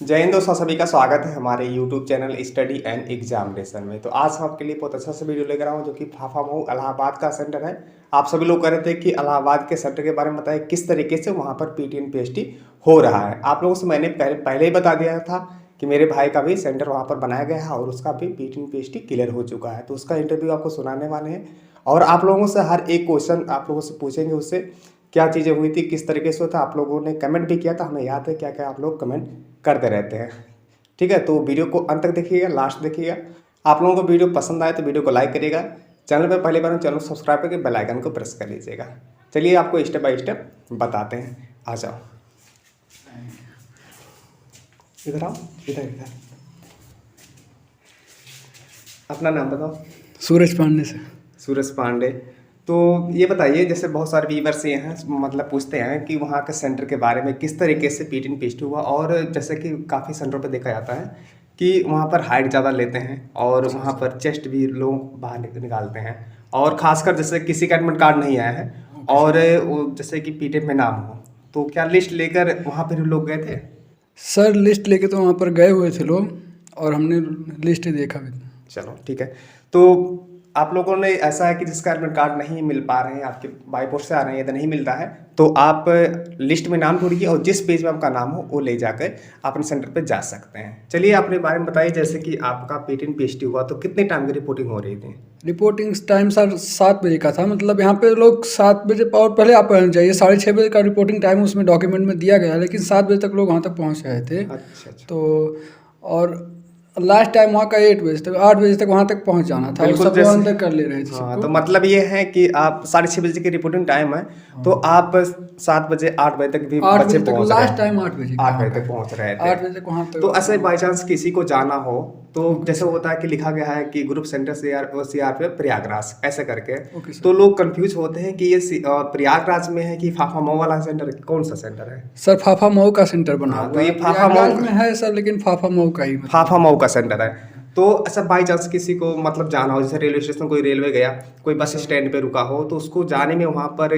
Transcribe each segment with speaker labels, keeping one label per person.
Speaker 1: जय हिंद दोस्तों, सभी का स्वागत है हमारे YouTube channel study and examination में। तो आज हम आपके लिए बहुत अच्छा सा वीडियो लेकर आया हूँ जो कि फाफामऊ इलाहाबाद का सेंटर है। आप सभी लोग कह रहे थे कि इलाहाबाद के सेंटर के बारे में बताएं किस तरीके से वहाँ पर PTN PhD हो रहा है। आप लोगों से मैंने पहले ही बता दिया था कि मेरे भाई का भी सेंटर वहाँ पर बनाया गया है और उसका भी PTN PhD क्लियर हो चुका है। तो उसका इंटरव्यू आपको सुनाने वाले हैं और आप लोगों से हर एक क्वेश्चन आप लोगों से पूछेंगे, उससे क्या चीज़ें हुई थी, किस तरीके से होता। आप लोगों ने कमेंट भी किया था, हमें याद है क्या क्या आप लोग कमेंट करते रहते हैं। ठीक है, तो वीडियो को अंत तक देखिएगा, लास्ट देखिएगा। आप लोगों को वीडियो पसंद आए तो वीडियो को लाइक करिएगा। चैनल पर पहली बार चैनल सब्सक्राइब करके बेल आइकन को प्रेस कर लीजिएगा। चलिए आपको स्टेप बाय स्टेप बताते हैं। आ जाओ, इधर आओ, इधर अपना नाम बताओ।
Speaker 2: सूरज पांडे से।
Speaker 1: सूरज पांडे। तो ये बताइए, जैसे बहुत सारे व्यूवर्स ये हैं मतलब पूछते हैं कि वहाँ के सेंटर के बारे में किस तरीके से PTN PhD हुआ। और जैसे कि काफ़ी सेंटरों पे देखा जाता है कि वहाँ पर हाइट ज़्यादा लेते हैं और वहाँ पर चेस्ट भी लोग बाहर निकालते हैं। और ख़ासकर जैसे किसी का एडमिट कार्ड नहीं आया है और वो जैसे कि PTN में नाम हो, तो क्या लिस्ट लेकर वहाँ पर लोग गए थे?
Speaker 2: सर लिस्ट लेके तो वहाँ पर गए हुए थे लोग और हमने लिस्ट देखा भी।
Speaker 1: चलो ठीक है। तो आप लोगों ने ऐसा है कि जिसका एडमिट कार्ड नहीं मिल पा रहे हैं, आपके बाई पोस्ट से आ रहे हैं, यदि नहीं मिलता है तो आप लिस्ट में नाम ढूंढिए और जिस पेज में आपका नाम हो वो ले जाकर अपने सेंटर पे जा सकते हैं। चलिए अपने बारे में बताइए, जैसे कि आपका PTN PhD हुआ तो कितने टाइम की रिपोर्टिंग हो रही थी?
Speaker 2: रिपोर्टिंग टाइम सर 7 बजे का था। मतलब यहाँ पे लोग 7 बजे और पहले आप पहुँच जाइए। 6:30 बजे का रिपोर्टिंग टाइम उसमें डॉक्यूमेंट में दिया गया, लेकिन 7 बजे तक लोग वहाँ तक पहुँच गए थे।
Speaker 1: अच्छा।
Speaker 2: तो और लास्ट टाइम वहाँ का 8 बजे तक 8 बजे तक वहाँ तक पहुँच जाना था।
Speaker 1: बिल्कुल,
Speaker 2: सब
Speaker 1: जैसे
Speaker 2: अंदर कर ले रहे थे
Speaker 1: हाँ,
Speaker 2: सबको।
Speaker 1: तो मतलब ये है कि आप 6:30 बजे की रिपोर्टिंग टाइम है तो आप 7 बजे 8 बजे तक भी
Speaker 2: 8
Speaker 1: बच्चे
Speaker 2: बजे तक
Speaker 1: पहुंच
Speaker 2: लास्ट टाइम 8 बजे
Speaker 1: 8 बजे तक पहुंच रहे थे।
Speaker 2: 8 बजे तक वहाँ तक।
Speaker 1: तो ऐसे बाई चांस किसी को जाना हो तो जैसे होता है कि लिखा गया है कि ग्रुप सेंटर CRP प्रयागराज ऐसे करके, तो लोग कंफ्यूज होते हैं कि ये प्रयागराज में है कि फाफामऊ वाला सेंटर कौन सा सेंटर है?
Speaker 2: सर फाफामऊ का सेंटर बना हुआ
Speaker 1: तो ये
Speaker 2: है। प्रयागराज में है सर, लेकिन फाफामऊ का ही
Speaker 1: फाफामऊ का सेंटर है। तो ऐसा बाई चांस किसी को मतलब जाना हो, जैसे रेलवे स्टेशन कोई रेलवे गया, कोई बस स्टैंड पे रुका हो, तो उसको जाने में वहाँ पर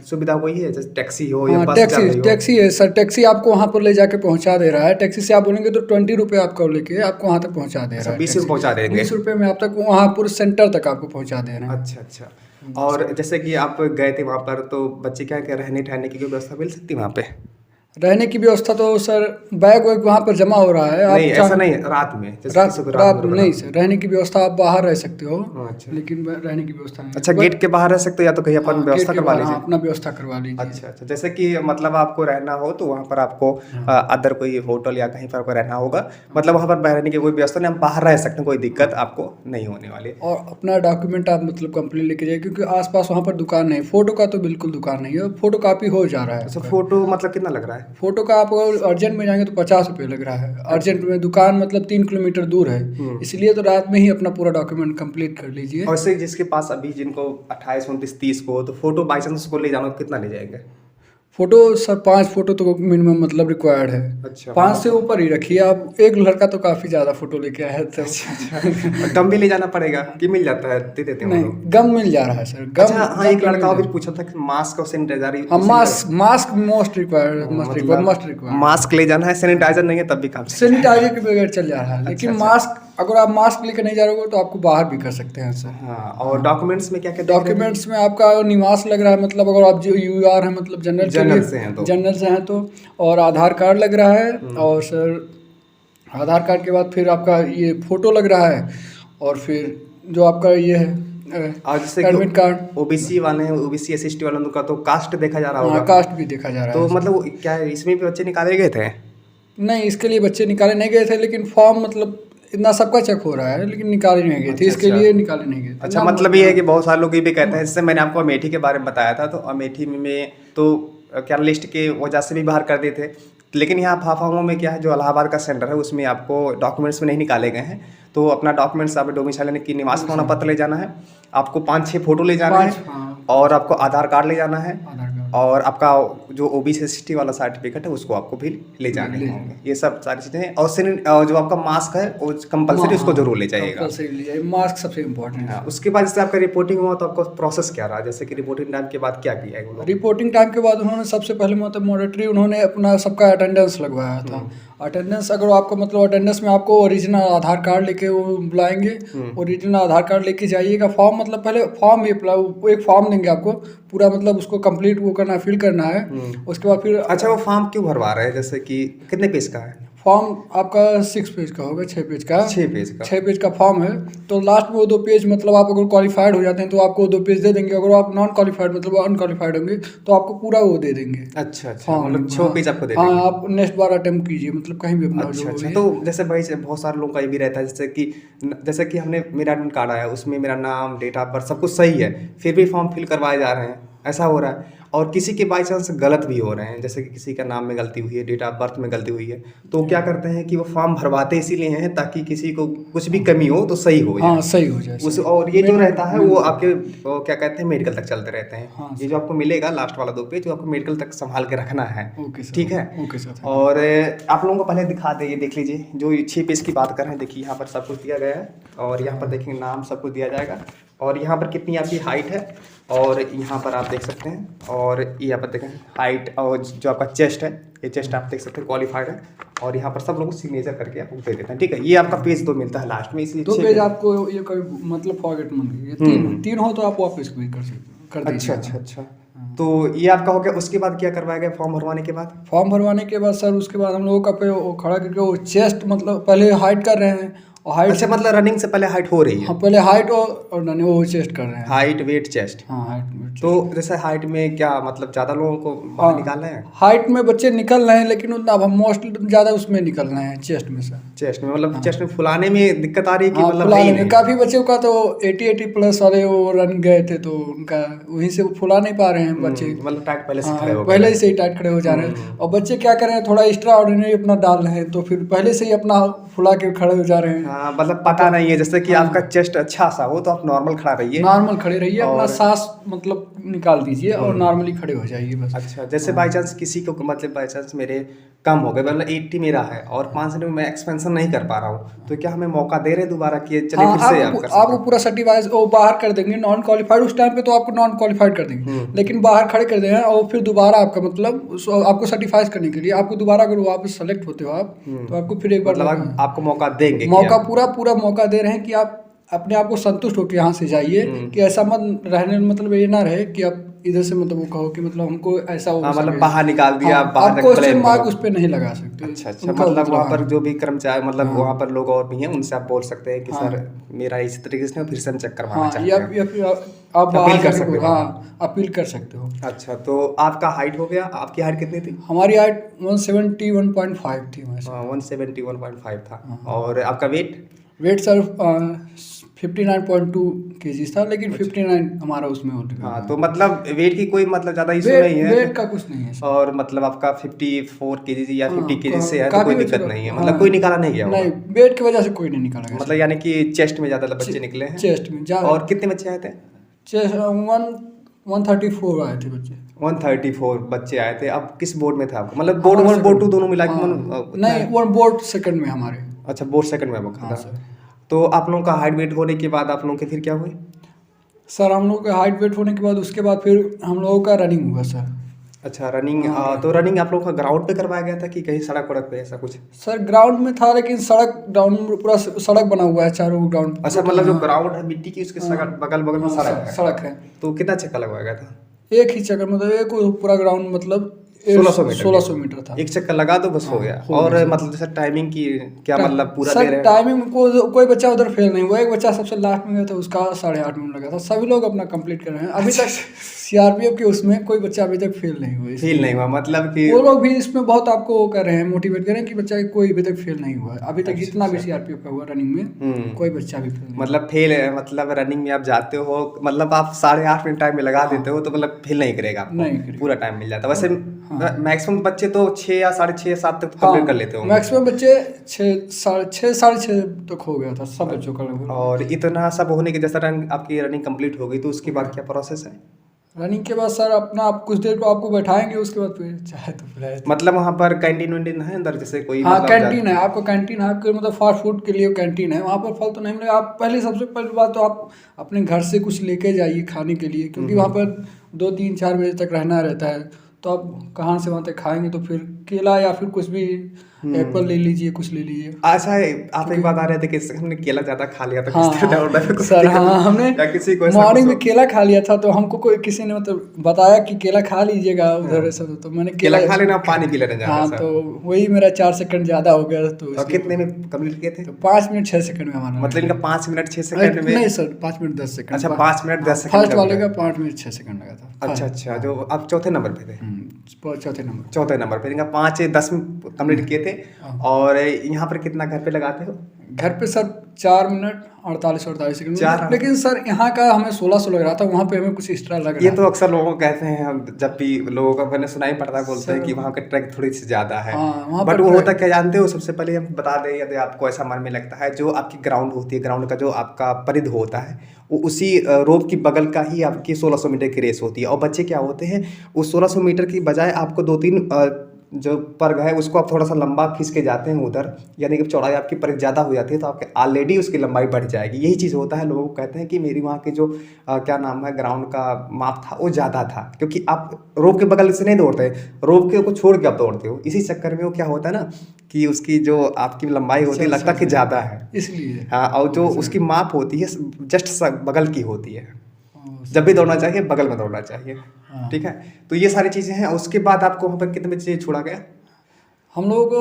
Speaker 1: सुविधा वही है, जैसे टैक्सी हो या बस चल रही हो?
Speaker 2: टैक्सी है सर। टैक्सी आपको वहाँ पर ले जाके पहुँचा दे रहा है। टैक्सी से आप बोलेंगे तो 20 रुपये आपको लेके आपको वहाँ तक पहुँचा दे रहा है।
Speaker 1: 20 रुपये पहुँचा देंगे?
Speaker 2: 20 रुपये में आप तक वहाँ पूरे सेंटर तक आपको पहुँचा दे रहे हैं।
Speaker 1: अच्छा। और जैसे कि आप गए थे वहाँ पर, तो बच्चे क्या क्या रहने ठहरने की कोई व्यवस्था मिल सकती है वहाँ पे?
Speaker 2: रहने की व्यवस्था तो सर बैग वैग वहाँ पर जमा हो रहा है।
Speaker 1: नहीं ऐसा नहीं, रात में
Speaker 2: रात नहीं सर, रहने की व्यवस्था आप बाहर रह सकते हो।
Speaker 1: अच्छा।
Speaker 2: लेकिन रहने की व्यवस्था नहीं।
Speaker 1: अच्छा, गेट के बाहर रह सकते हो या तो कहीं अपन व्यवस्था करवा लीजिए?
Speaker 2: अपना व्यवस्था करवा लीजिए।
Speaker 1: अच्छा। जैसे कि मतलब आपको रहना हो तो वहाँ पर आपको अदर कोई होटल या कहीं पर आपको रहना होगा, मतलब वहाँ पर रहने की कोई व्यवस्था नहीं, हम बाहर रह सकते हैं, कोई दिक्कत आपको नहीं होने वाली।
Speaker 2: और अपना डॉक्यूमेंट आप मतलब कंप्लीट लेके जाइए, क्योंकि आसपास वहाँ पर दुकान नहीं। फोटो का तो बिल्कुल दुकान नहीं है, फोटो कापी हो जा रहा है।
Speaker 1: अच्छा, फोटो मतलब कितना लग रहा है?
Speaker 2: फोटो का आप अर्जेंट में जाएंगे तो 50 रुपये लग रहा है। अर्जेंट में दुकान मतलब 3 किलोमीटर दूर है, इसलिए तो रात में ही अपना पूरा डॉक्यूमेंट कंप्लीट कर लीजिए।
Speaker 1: और से जिसके पास अभी जिनको 28, 29, 30 को, तो फोटो बाई चांस उसको ले जाना, कितना ले जाएंगे?
Speaker 2: फोटो सर 5 फोटो तो मिनिमम मतलब रिक्वायर्ड है।
Speaker 1: अच्छा,
Speaker 2: 5 से ऊपर ही रखिए आप। एक लड़का तो काफ़ी ज़्यादा फोटो लेके आया था।
Speaker 1: अच्छा। गम भी ले जाना पड़ेगा कि मिल जाता है, दे देते हैं?
Speaker 2: नहीं, गम मिल जा रहा है सर। गम।
Speaker 1: अच्छा हाँ, एक लड़का भी पूछा था कि मास्क और sanitiser.
Speaker 2: Mask most required, must required.
Speaker 1: Mask ले जाना है, सैनिटाइजर नहीं है तब भी काम
Speaker 2: सैनिटाइजर के बगैर चल जा रहा है। लेकिन मास्क, अगर आप मास्क लेकर नहीं जा रहे हो तो आपको बाहर भी कर सकते हैं सर।
Speaker 1: हाँ, और डॉक्यूमेंट्स में क्या क्या?
Speaker 2: डॉक्यूमेंट्स में आपका निवास लग रहा है, मतलब अगर आप जो UR है मतलब जनरल से हैं तो, और आधार कार्ड लग रहा है। और सर आधार कार्ड के बाद फिर आपका ये फोटो लग रहा है, और फिर जो आपका ये है
Speaker 1: और जैसे
Speaker 2: एडमिट कार्ड।
Speaker 1: OBC वाले हैं, OBC SC वालों का तो कास्ट देखा जा रहा होगा।
Speaker 2: कास्ट भी देखा जा रहा है।
Speaker 1: तो मतलब क्या इसमें भी बच्चे निकाले गए थे?
Speaker 2: नहीं, इसके लिए बच्चे निकाले नहीं गए थे, लेकिन फॉर्म मतलब इतना सबका चेक हो रहा है, लेकिन निकाले नहीं गए थे। इसके लिए निकाले नहीं गए थे।
Speaker 1: अच्छा, मतलब ये है कि बहुत सारे लोग ये भी कहते हैं, जैसे मैंने आपको अमेठी के बारे में बताया था, तो अमेठी में तो क्या लिस्ट के वजह से भी बाहर कर दिए थे, लेकिन यहाँ फाफामऊ में क्या है, जो इलाहाबाद का सेंटर है उसमें आपको डॉक्यूमेंट्स में नहीं निकाले गए हैं। तो अपना डॉक्यूमेंट्स, आप डोमिसाइल की निवास प्रमाण पत्र ले जाना है, आपको 5-6 फोटो ले जाना है, और आपको आधार कार्ड ले जाना है, और आपका जो OBC ST वाला सर्टिफिकेट है उसको आपको भी ले जाने होंगे। ये सब सारी चीज़ें हैं। और जो आपका मास्क है वो कंपलसरी, उसको जरूर ले जाइएगा।
Speaker 2: मास्क सबसे इम्पोर्टेंट है।
Speaker 1: उसके बाद जैसे आपका रिपोर्टिंग हुआ तो आपका प्रोसेस क्या रहा? जैसे कि रिपोर्टिंग टाइम के बाद क्या किया है?
Speaker 2: रिपोर्टिंग टाइम के बाद उन्होंने सबसे पहले मतलब मॉनिटरी उन्होंने अपना सबका अटेंडेंस लगवाया था। अटेंडेंस अगर आपको मतलब अटेंडेंस में आपको ओरिजिनल आधार कार्ड लेके वो बुलाएंगे। ओरिजिनल आधार कार्ड लेके जाइएगा। फॉर्म मतलब पहले फॉर्म एक फॉर्म देंगे आपको पूरा, मतलब उसको कंप्लीट वो करना है, फिल करना है। उसके बाद फिर
Speaker 1: अच्छा, वो फॉर्म क्यों भरवा रहे हैं? जैसे कि कितने पेज का है
Speaker 2: फॉर्म? आपका 6 पेज का होगा, 6 पेज का।
Speaker 1: 6
Speaker 2: पेज का फॉर्म है। तो लास्ट में वो 2 पेज, मतलब आप अगर क्वालिफाइड हो जाते हैं तो आपको 2 पेज दे देंगे। अगर आप नॉन क्वालिफाइड मतलब अनक्वालिफाइड होंगे तो आपको पूरा वो दे देंगे।
Speaker 1: अच्छा,
Speaker 2: फॉर्म
Speaker 1: मतलब 6 पेज आपको दे
Speaker 2: हाँ,
Speaker 1: देंगे।
Speaker 2: आप नेक्स्ट बार अटेम्प्ट कीजिए, मतलब कहीं भी अपना
Speaker 1: अच्छा। तो जैसे भाई बहुत सारे लोगों का ये भी रहता है, जैसे कि हमने मेरा एडमिट कार्ड आया, उसमें मेरा नाम, डेट ऑफ बर्थ सब कुछ सही है, फिर भी फॉर्म फिल करवाए जा रहे हैं, ऐसा हो रहा है। और किसी के बाई चांस गलत भी हो रहे हैं, जैसे कि किसी का नाम में गलती हुई है, डेट ऑफ बर्थ में गलती हुई है, तो क्या करते हैं कि वो फॉर्म भरवाते इसीलिए हैं ताकि किसी को कुछ भी कमी हो तो सही हो जाए।
Speaker 2: हाँ, सही हो जाए।
Speaker 1: और ये जो रहता है वो आपके क्या कहते हैं, मेडिकल तक चलते रहते हैं।
Speaker 2: हाँ,
Speaker 1: ये जो आपको मिलेगा लास्ट वाला 2 पेज, जो आपको मेडिकल तक संभाल के रखना है।
Speaker 2: ओके सर,
Speaker 1: ठीक है।
Speaker 2: Okay sir.
Speaker 1: और आप लोगों को पहले दिखा दे, ये देख लीजिए, जो 6 पेज की बात कर रहे हैं, देखिए यहाँ पर सब कुछ दिया गया है। और यहाँ पर देखिए नाम सब कुछ दिया जाएगा, और यहाँ पर कितनी आपकी हाइट है, और यहाँ पर आप देख सकते हैं। और यहाँ पर देखें हाइट, और जो आपका चेस्ट है, ये चेस्ट आप देख सकते हैं क्वालिफाइड है। और यहाँ पर सब लोग सिग्नेचर करके आपको दे देते हैं। ठीक है, ये आपका पेज 2 मिलता है लास्ट में, इसलिए
Speaker 2: 2 पेज आपको ये कभी मतलब फॉरगेट मत कीजिए। 3 हो तो आप वापस भी कर सकते, कर दीजिए।
Speaker 1: अच्छा। तो ये आपका हो गया। उसके बाद क्या करवाया गया फॉर्म भरवाने के बाद?
Speaker 2: फॉर्म भरवाने के बाद सर, उसके बाद हम लोगों का पे वो खड़ा करके वो चेस्ट मतलब पहले हाइट कर रहे हैं, और हाइट।
Speaker 1: अच्छा, मतलब रनिंग से पहले हाइट हो रही है?
Speaker 2: हाँ, पहले हाइट और वो चेस्ट कर रहे हैं।
Speaker 1: Height, weight, chest.
Speaker 2: हाँ, हाइट वेट।
Speaker 1: तो जैसे हाइट में क्या मतलब ज़्यादा लोगों को बाहर निकाल रहे हैं?
Speaker 2: हाइट में बच्चे निकल रहे हैं, लेकिन उतना अब हम मोस्टली ज़्यादा उसमें निकल रहे हैं, चेस्ट में सर।
Speaker 1: चेस्ट में मतलब चेस्ट में फुलाने में दिक्कत आ रही है कि मतलब
Speaker 2: फुलाने में काफ़ी बच्चों का तो 80 प्लस वाले वो रन गए थे, तो उनका वहीं से फुला नहीं पा रहे हैं बच्चे।
Speaker 1: मतलब टाइट पहले से खड़े हो गए,
Speaker 2: पहले से ही टाइट खड़े हो जा रहे हैं। और बच्चे क्या कर रहे हैं, थोड़ा एक्स्ट्रा ऑर्डिनरी अपना डाल रहे हैं, तो फिर पहले से ही अपना फुला के खड़े हो जा रहे हैं।
Speaker 1: हाँ, मतलब पता नहीं है। जैसे कि आपका चेस्ट अच्छा सा हो तो आप नॉर्मल खड़ा रहिए,
Speaker 2: नॉर्मल खड़े रहिए, अपना सांस मतलब निकाल दीजिए और नॉर्मली खड़े हो जाइए बस।
Speaker 1: अच्छा, जैसे बाई चांस किसी को मतलब बाई चांस मेरे कम हो गए, मतलब 80 मेरा है और 5 सेंटीमीटर मैं एक्सपेंशन नहीं कर पा रहा हूँ, तो क्या हमें मौका दे रहे दोबारा कि चलिए फिर से आप कर सकते हैं?
Speaker 2: आपको पूरा सर्टिफाइड वो बाहर कर देंगे, नॉन क्वालिफाइड उस टाइम पे तो आपको नॉन क्वालिफाइड कर देंगे, लेकिन बाहर खड़े कर देंगे। और फिर दोबारा आपका मतलब आपको सर्टिफाइड करने के लिए आपको दोबारा अगर वापस सेलेक्ट होते हो आप, तो आपको फिर एक बार
Speaker 1: मतलब आपको मौका देंगे,
Speaker 2: मौका पूरा मौका दे रहे हैं कि आप अपने आप को संतुष्ट होकर यहाँ से जाइए, कि ऐसा मत रहने मतलब ये ना रहे कि आप इधर से मतलब वो कहो कि मतलब हमको ऐसा हो,
Speaker 1: मतलब बाहर निकाल दिया।
Speaker 2: हाँ,
Speaker 1: बाहर
Speaker 2: आप क्वेश्चन मार्क उस पर नहीं लगा सकते।
Speaker 1: अच्छा, मतलब वहाँ पर जो भी कर्मचारी मतलब वहाँ पर लोग और भी हैं, उनसे आप बोल सकते हैं कि सर मेरा इसी तरीके से फिर से हम चेक करवाना चाहते हैं,
Speaker 2: या फिर आप
Speaker 1: अपील कर सकते हो।
Speaker 2: हाँ, अपील कर सकते हो।
Speaker 1: अच्छा, तो आपका हाइट हो गया। आपकी हाइट कितनी थी?
Speaker 2: हमारी हाइट 171.5 थी।
Speaker 1: 171.5 था। और आपका
Speaker 2: वेट सर 59.2 kg था, लेकिन 59 हमारा उसमें हो गया।
Speaker 1: हाँ, तो मतलब वेट की कोई मतलब ज़्यादा इशू नहीं है?
Speaker 2: वेट का कुछ नहीं है।
Speaker 1: और मतलब आपका 54 kg या 50 kg से है तो
Speaker 2: काफी
Speaker 1: कोई दिक्कत नहीं है, मतलब
Speaker 2: हाँ,
Speaker 1: कोई निकाला नहीं गया होगा?
Speaker 2: नहीं, वेट की वजह से कोई नहीं निकाला गया।
Speaker 1: मतलब यानी कि चेस्ट में ज़्यादा बच्चे निकले हैं?
Speaker 2: चेस्ट में ज़्यादा।
Speaker 1: और कितने बच्चे आए थे?
Speaker 2: चेस्ट 134 आए थे बच्चे।
Speaker 1: 134 बच्चे आए थे। अब किस बोर्ड में था आपको? मतलब बोर्ड 1 बोर्ड 2 दोनों मिला के
Speaker 2: नहीं, वन बोर्ड सेकंड में हमारे।
Speaker 1: अच्छा, बोर्ड सेकंड में आपका था। तो आप लोगों का हाइट वेट होने के बाद आप लोगों के फिर क्या हुए?
Speaker 2: सर हम लोग का हाइट वेट होने के बाद उसके बाद फिर हम लोगों का रनिंग हुआ सर।
Speaker 1: अच्छा, रनिंग। तो रनिंग आप लोगों का ग्राउंड पे करवाया गया था कि कहीं सड़क वड़क पे ऐसा कुछ?
Speaker 2: सर ग्राउंड में था, लेकिन सड़क ग्राउंड में पूरा सड़क बना हुआ है चारों ग्राउंड।
Speaker 1: अच्छा, मतलब जो ग्राउंड है मिट्टी की, उसके बगल बगल में
Speaker 2: सड़क है।
Speaker 1: तो कितना चक्कर लगवाया गया था?
Speaker 2: एक ही चक्कर, मतलब एक पूरा ग्राउंड मतलब 1600 मीटर था।
Speaker 1: एक चक्कर लगा दो बस हो गया। और मतलब जैसे टाइमिंग की क्या मतलब पूरा दे रहे हैं?
Speaker 2: टाइमिंग कोई बच्चा उधर फेल नहीं हुआ। एक बच्चा सबसे लास्ट में गया था, उसका 8.5 मिनट लगा था। सभी लोग अपना कंप्लीट कर रहे हैं अभी तक। सीआरपीएफ के उसमें कोई बच्चा अभी तक फेल नहीं हुआ।
Speaker 1: मतलब कि
Speaker 2: वो लोग भी इसमें बहुत आपको वो कर रहे हैं, मोटिवेट कर रहे हैं कि बच्चा कोई अभी तक फेल नहीं हुआ है। अभी तक जितना भी सीआरपीएफ का हुआ रनिंग में, कोई बच्चा भी फेल नहीं।
Speaker 1: मतलब फेल है, मतलब रनिंग में आप जाते हो, मतलब आप 8.5 मिनट टाइम में लगा देते हो, तो मतलब फेल नहीं करेगा आपको,
Speaker 2: नहीं
Speaker 1: पूरा टाइम मिल जाता है। वैसे मैक्सिमम बच्चे तो 6 या 6.5 7 तक कंप्लीट कर लेते होंगे।
Speaker 2: मैक्सिमम बच्चे 6 साढ़े 6 तक हो गया था सब बच्चों का लगभग।
Speaker 1: और इतना सब होने के जैसा आपकी रनिंग कंप्लीट हो गई, तो उसके बाद क्या प्रोसेस है?
Speaker 2: रनिंग के बाद सर अपना आप कुछ देर को आपको बैठाएंगे, उसके बाद फिर चाहे तो फिर
Speaker 1: मतलब वहाँ पर कैंटीन वैंटीन है अंदर जैसे कोई?
Speaker 2: हाँ,
Speaker 1: मतलब
Speaker 2: कैंटीन है आपको। कैंटीन है आपके मतलब फास्ट फूड के लिए कैंटीन है। वहाँ पर फल तो नहीं मिलेगा। आप पहले सबसे पहली बात तो आप अपने घर से कुछ लेके जाइए खाने के लिए, क्योंकि वहाँ पर 2 3 4 बजे तक रहना रहता है। तो आप कहाँ से वहाँ तक खाएंगे, तो फिर केला या फिर कुछ भी एप्पल ले लीजिए, कुछ ले लीजिए।
Speaker 1: अच्छा आप एक बात आ रहे थे कि हमने केला ज्यादा खा लिया तो
Speaker 2: हाँ
Speaker 1: किस तरह ऑर्डर पे
Speaker 2: सर, हाँ हमने
Speaker 1: या किसी को ऐसा
Speaker 2: मॉर्निंग
Speaker 1: कुछ
Speaker 2: में केला खा लिया था, तो हमको कोई किसी ने मतलब बताया कि केला खा लीजिएगा उधर ऐसा, तो मैंने
Speaker 1: केला खा लेना, पानी पी लेना ज्यादा
Speaker 2: हाँ
Speaker 1: सर।
Speaker 2: तो वही मेरा 4 सेकंड ज़्यादा हो गया, तो
Speaker 1: और कितने में कंप्लीट किए थे?
Speaker 2: तो 5 मिनट 6 सेकंड में हमारा,
Speaker 1: मतलब इनका 5 मिनट 6 सेकंड में?
Speaker 2: नहीं सर 5 मिनट 10 सेकंड।
Speaker 1: अच्छा 5 मिनट 10 सेकंड
Speaker 2: फर्स्ट वाले का 5 मिनट 6 सेकंड लगा था।
Speaker 1: अच्छा जो आप चौथे नंबर पे थे?
Speaker 2: चौथे
Speaker 1: नंबर पे इनका 5-10 में कंप्लीट किए थे। और यहाँ पर कितना घर पे लगाते हो?
Speaker 2: घर पे सर 4 मिनट 48 सेकंड। लेकिन सर यहाँ का हमें 1600 लग रहा था, वहाँ पे हमें कुछ एक्स्ट्रा लग रहा है।
Speaker 1: ये तो अक्सर लोगों को कहते हैं, हम जब भी लोगों का मैंने सुनाई पड़ता है, बोलते हैं कि वहाँ का ट्रैक थोड़ी सी ज़्यादा है। बट वो होता क्या जानते हो, सबसे पहले हम बता दें यदि आपको ऐसा मन में लगता है, जो आपकी ग्राउंड होती है, ग्राउंड का जो आपका परिधि होता है वो उसी रोप की बगल का ही आपकी 1600 मीटर की रेस होती है। और बच्चे क्या होते हैं, उस 1600 मीटर की बजाय आपको 2-3 जो पर्ग है उसको आप थोड़ा सा लंबा खींच के जाते हैं उधर, यानी कि चौड़ाई आपकी परिधि ज़्यादा हो जाती है, तो आपके ऑलरेडी उसकी लंबाई बढ़ जाएगी। यही चीज़ होता है, लोगों को कहते हैं कि मेरी वहाँ की जो क्या नाम है ग्राउंड का माप था वो ज़्यादा था, क्योंकि आप रोप के बगल से नहीं दौड़ते, रोप के को छोड़ के आप दौड़ते हो। इसी चक्कर में वो क्या होता है ना कि उसकी जो आपकी लंबाई होती है लगता कि ज़्यादा है,
Speaker 2: इसलिए।
Speaker 1: हाँ, और जो उसकी माप होती है जस्ट बगल की होती है। जब भी दौड़ना चाहिए बगल में दौड़ना चाहिए, ठीक है। तो ये सारी चीज़ें हैं। उसके बाद आपको वहाँ पर कितने बजे छोड़ा गया?
Speaker 2: हम लोग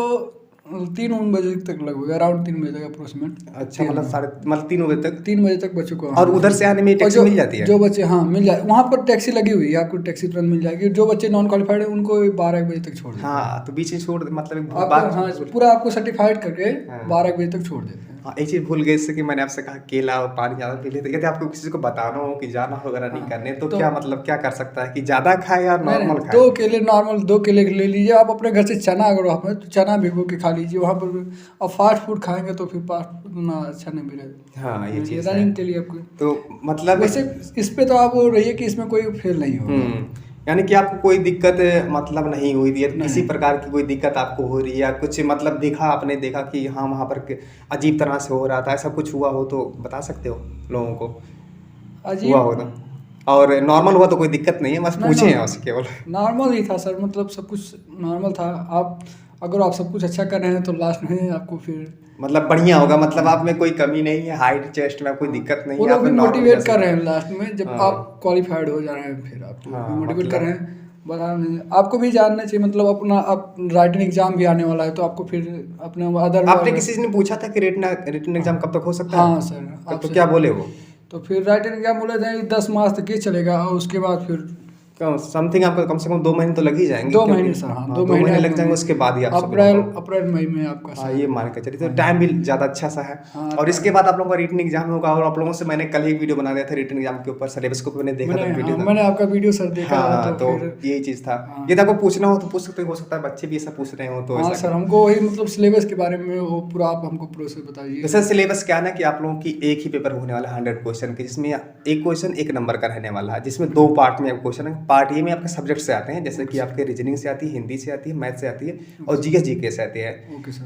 Speaker 2: 3 बजे तक लगभग, अराउंड 3 बजे तक अप्रोक्सीमेट।
Speaker 1: अच्छा मतलब 3 बजे तक?
Speaker 2: 3 बजे तक बच्चों को।
Speaker 1: और उधर से आने में टैक्सी मिल जाती है?
Speaker 2: जो बच्चे हाँ मिल जाए, वहाँ पर टैक्सी लगी हुई है, आपको टैक्सी तुरंत मिल जाएगी। जो बच्चे नॉन क्वालिफाइड है उनको 12 बजे तक छोड़ देते हैं।
Speaker 1: हाँ तो बीच में छोड़ मतलब
Speaker 2: हाँ पूरा आपको सर्टिफाइड करके 12 बजे तक छोड़ देते हैं।
Speaker 1: हाँ एक चीज़ भूल गए, इससे कि मैंने आपसे कहा केला और पानी ज़्यादा पी लेते, यदि आपको किसी को बताना हो कि जाना वगैरह नहीं करने, तो क्या मतलब क्या कर सकता है कि ज़्यादा खाए या नॉर्मल खाए?
Speaker 2: 2 केले नॉर्मल 2 केले ले लीजिए आप अपने घर से। चना अगर आप तो चना भिगो के खा लीजिए वहाँ पर। अब फास्ट फूड खाएंगे तो फिर फास्ट फूड उतना अच्छा नहीं मिलेगा।
Speaker 1: हाँ ये चीज़
Speaker 2: रनिंग के लिए आपको
Speaker 1: तो मतलब
Speaker 2: वैसे इस पे तो आप वो रहिए कि इसमें कोई फेल नहीं होगा।
Speaker 1: यानी कि आपको कोई दिक्कत मतलब नहीं हुई थी, किसी प्रकार की कोई दिक्कत आपको हो रही है या कुछ मतलब देखा आपने देखा कि हाँ वहाँ पर अजीब तरह से हो रहा था, ऐसा कुछ हुआ हो तो बता सकते हो लोगों को?
Speaker 2: अजीब
Speaker 1: हुआ हो तो, और नॉर्मल हुआ तो कोई दिक्कत नहीं है, बस पूछे हैं उससे केवल।
Speaker 2: नॉर्मल ही था सर, मतलब सब कुछ नॉर्मल था। आप अगर आप सब कुछ अच्छा कर रहे हैं तो लास्ट में आपको फिर
Speaker 1: मतलब बढ़िया होगा, मतलब आप में कोई कमी नहीं है, हाइट चेस्ट में कोई दिक्कत नहीं है।
Speaker 2: वो लोग मोटिवेट कर रहे हैं लास्ट में, जब आप क्वालिफाइड हो जा रहे हैं फिर आप मोटिवेट कर रहे हैं। बता नहीं, आपको भी जानना चाहिए, मतलब अपना आप राइटिंग एग्जाम भी आने वाला है, तो आपको फिर अपने अदर।
Speaker 1: आपने किसी ने पूछा था कि रिटन एग्जाम कब तक हो सकता है?
Speaker 2: हाँ सर।
Speaker 1: तो क्या बोले वो?
Speaker 2: तो फिर राइटिंग एग्जाम बोले थे 10 मार्च तक ये चलेगा, और उसके बाद फिर
Speaker 1: समथिंग आपको कम से कम 2 महीने तो लग ही जाएंगे।
Speaker 2: 2 महीने सर, हाँ 2
Speaker 1: महीने लग जाएंगे, उसके बाद ही आप
Speaker 2: अप्रैल मई में आपका।
Speaker 1: हाँ ये मान के चलिए, तो टाइम भी ज़्यादा अच्छा सा है। और इसके बाद आप लोगों का रिटन एग्जाम होगा, और आप लोगों से मैंने कल ही एक वीडियो बना दिया था रिटन एग्जाम के ऊपर, सिलेबस को मैंने देखा था वीडियो।
Speaker 2: मैंने आपका वीडियो सर देखा।
Speaker 1: हाँ तो यही चीज़ था। यदि आपको पूछना हो तो पूछ सकते हो सकता है बच्चे भी ऐसा पूछ रहे हो तो।
Speaker 2: हाँ सर, हमको वही मतलब सिलेबस के बारे में वो पूरा आप हमको प्रोसेस बताइए।
Speaker 1: जैसे सिलेबस क्या ना कि आप लोगों की एक ही पेपर होने वाला है 100 क्वेश्चन के, जिसमें एक क्वेश्चन 1 नंबर का रहने वाला है, जिसमें 2 पार्ट में क्वेश्चन है। पार्ट ए में आपके सब्जेक्ट से आते हैं, जैसे कि आपके रीजनिंग से आती है, हिंदी से आती है, मैथ से आती है, और जीएस जीके से आती है।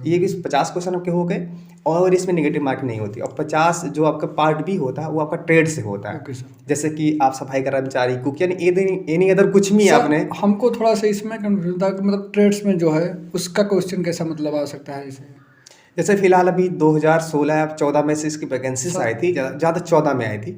Speaker 1: ये भी 50 क्वेश्चन आपके हो गए, और इसमें नेगेटिव मार्किंग नहीं होती। और 50 जो आपका पार्ट बी होता है वो आपका ट्रेड से होता है, जैसे कि आप सफाई कर्मचारी, कुक, यानी एनी अदर कुछ भी आपने।
Speaker 2: हमको थोड़ा सा इसमें कंफ्यूजन था कि मतलब ट्रेड्स में जो है उसका क्वेश्चन कैसा मतलब आ सकता है इसे।
Speaker 1: जैसे फिलहाल अभी 2016 या 14 में से इसकी वैकेंसीज आई थी, ज़्यादा 14 में आई थी।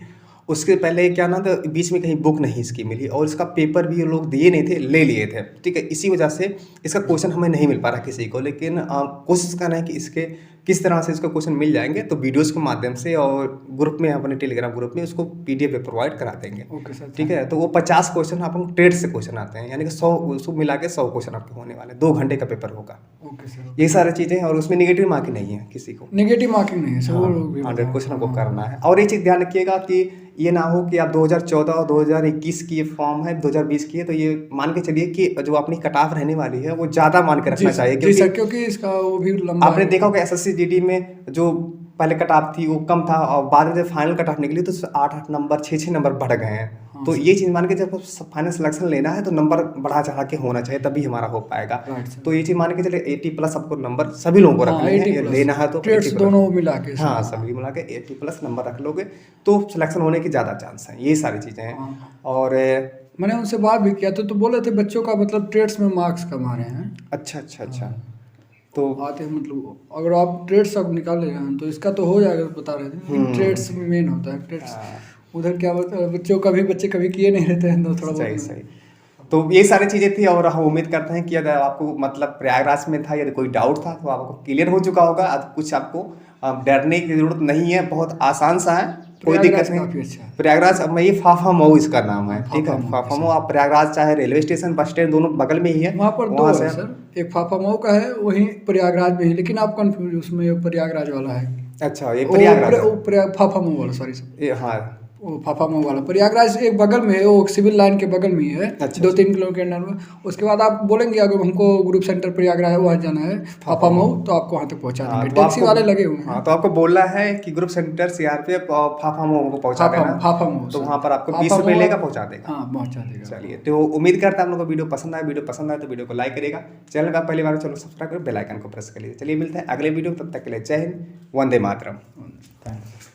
Speaker 1: उसके पहले क्या ना था, बीच में कहीं बुक नहीं इसकी मिली, और इसका पेपर भी लोग दिए नहीं थे, ले लिए थे, ठीक है। इसी वजह से इसका क्वेश्चन हमें नहीं मिल पा रहा किसी को, लेकिन कोशिश करना है कि इसके किस तरह से इसको क्वेश्चन मिल जाएंगे, तो वीडियोस के माध्यम से और ग्रुप में, अपने टेलीग्राम ग्रुप में उसको PDF पे प्रोवाइड करा देंगे।
Speaker 2: ओके सर,
Speaker 1: ठीक है। तो वो 50 क्वेश्चन आप लोग ट्रेड से क्वेश्चन आते हैं, यानी कि 100 मिला के 100 क्वेश्चन आपके होने वाले, 2 घंटे का पेपर होगा।
Speaker 2: ओके सर,
Speaker 1: ये सारी चीज़ें हैं, और उसमें नेगेटिव मार्किंग नहीं है किसी को,
Speaker 2: नेगेटिव मार्किंग नहीं है सर।
Speaker 1: 100 क्वेश्चन आपको करना है। और एक चीज़ ध्यान रखिएगा कि ये ना हो कि आप 2014 और 2021 की फॉर्म है, 2020 की है, तो ये मान के चलिए कि जो अपनी कट ऑफ रहने वाली है वो ज़्यादा मान के रखना चाहिए,
Speaker 2: क्योंकि इसका वो भी लंबा।
Speaker 1: आपने देखा होगा SSC GD में जो पहले कट ऑफ थी वो कम था, और बाद में जब फाइनल कट ऑफ निकली तो 8-8 नंबर 6-6 नंबर बढ़ गए हैं। हाँ, तो ये चीज़ मान के जब फाइनल सिलेक्शन लेना है तो नंबर बढ़ा चढ़ा के होना चाहिए, तभी हमारा हो पाएगा। तो ये चीज़ मान के चलिए 80+ आपको नंबर सभी लोगों को रखना है, लेना है तो
Speaker 2: दोनों मिला के,
Speaker 1: हाँ सभी मिला के 80+ नंबर रख लोगे तो सिलेक्शन होने की ज़्यादा चांस है। ये सारी चीज़ें हैं। और
Speaker 2: मैंने उनसे बात भी किया तो बोले थे बच्चों का मतलब ट्रेड्स में मार्क्स कम आ रहे हैं।
Speaker 1: अच्छा अच्छा अच्छा। तो
Speaker 2: आते हैं मतलब अगर आप ट्रेड्स अब निकाले हैं तो इसका तो हो जाएगा, बता रहे थे, लेकिन ट्रेड्स मेन होता है ट्रेड्स। उधर क्या बच्चों कभी बच्चे कभी किए नहीं रहते हैं तो थोड़ा
Speaker 1: सही
Speaker 2: बहुत।
Speaker 1: सही। तो ये सारी चीज़ें थी और हम उम्मीद करते हैं कि अगर आपको मतलब प्रयागराज में था यदि कोई डाउट था तो आपको क्लियर हो चुका होगा। अब कुछ आपको डरने की जरूरत नहीं है, बहुत आसान सा है, कोई दिक्कत
Speaker 2: प्रयागराज
Speaker 1: नहीं।
Speaker 2: काफ़ी अच्छा है।
Speaker 1: प्रयागराज अब मैं ये फाफा मऊ इसका नाम है, ठीक है।
Speaker 2: फाफा मऊ,
Speaker 1: फाफा मऊ आप प्रयागराज चाहे रेलवे स्टेशन बस स्टैंड दोनों बगल में ही है।
Speaker 2: वहाँ पर दो
Speaker 1: वहाँ
Speaker 2: है
Speaker 1: से
Speaker 2: सर, एक फाफा मऊ का है वहीं प्रयागराज में ही, लेकिन आप कंफ्यूज उसमें प्रयागराज वाला है।
Speaker 1: अच्छा ये प्रयागराज है।
Speaker 2: फाफा मऊ वाला, सॉरी सर,
Speaker 1: ये हाँ
Speaker 2: वो फाफा मऊ वाला प्रयागराज एक बगल में है, वो सिविल लाइन के बगल में ही है।
Speaker 1: अच्छा,
Speaker 2: 2-3 किलोमीटर के अंदर में। उसके बाद आप बोलेंगे अगर हमको ग्रुप सेंटर प्रयागराज वहाँ जाना है फाफा मऊ, तो आपको वहाँ तक पहुँचा
Speaker 1: हाँ,
Speaker 2: देंगे,
Speaker 1: तो
Speaker 2: टैक्सी
Speaker 1: आपको
Speaker 2: वाले लगे हुए हैं।
Speaker 1: हाँ तो आपको बोलना है कि ग्रुप सेंटर सीआरपीएफ और फाफा मऊ को पहुंचा देना।
Speaker 2: फाफा मऊ
Speaker 1: तो
Speaker 2: सर।
Speaker 1: वहाँ पर आपको
Speaker 2: फाफा
Speaker 1: 20 रुपये
Speaker 2: मऊ
Speaker 1: लेगा, पहुंचा देगा।
Speaker 2: हाँ पहुँचा देगा।
Speaker 1: चलिए, तो उम्मीद करता है आप लोगों को वीडियो पसंद आए। वीडियो पसंद आए तो वीडियो को लाइक करेगा, चैनल पे आप पहली बार चलो सब्सक्राइब करो, बेल आइकन को प्रेस कर लीजिए। चलिए मिलते हैं अगले वीडियो, तब तक के लिए जय हिंद, वंदे मातरम।
Speaker 2: Thank you.